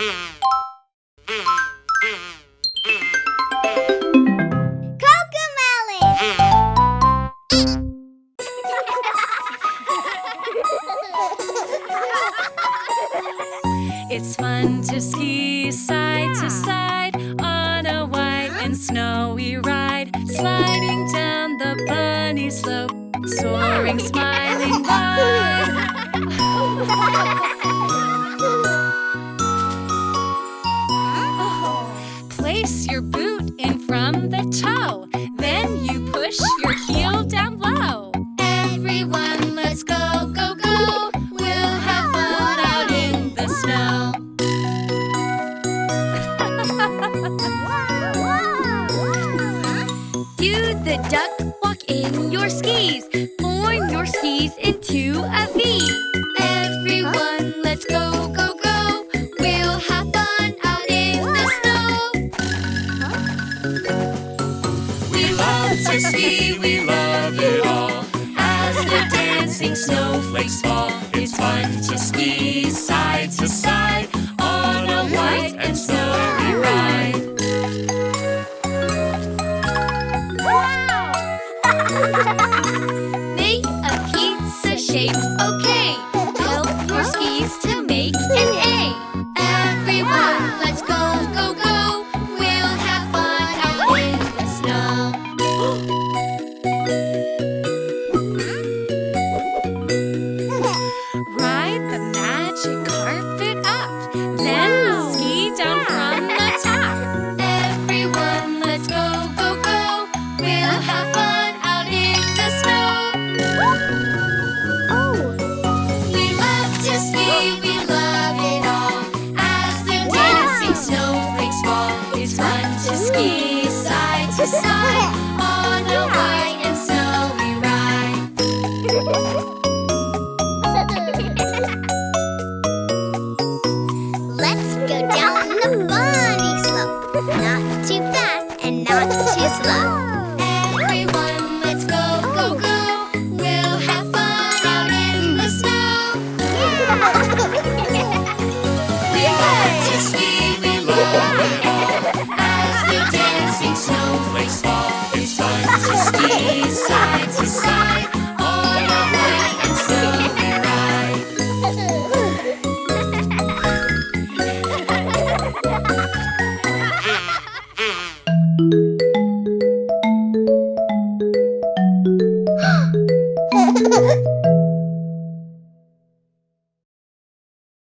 It's fun to ski side to side on a white and snowy ride, sliding down the bunny slope, soaring, smiling wide. Place your boot in from the toe, then you push your heel down low. Everyone, let's go, go, go. We'll have fun out in the snow. Do the duck walk in your skis, form your skis into a V. Everyone, let's go, go, go. We'll have fun out in the snow. We love to ski, we love it all, as the dancing snowflakes fall.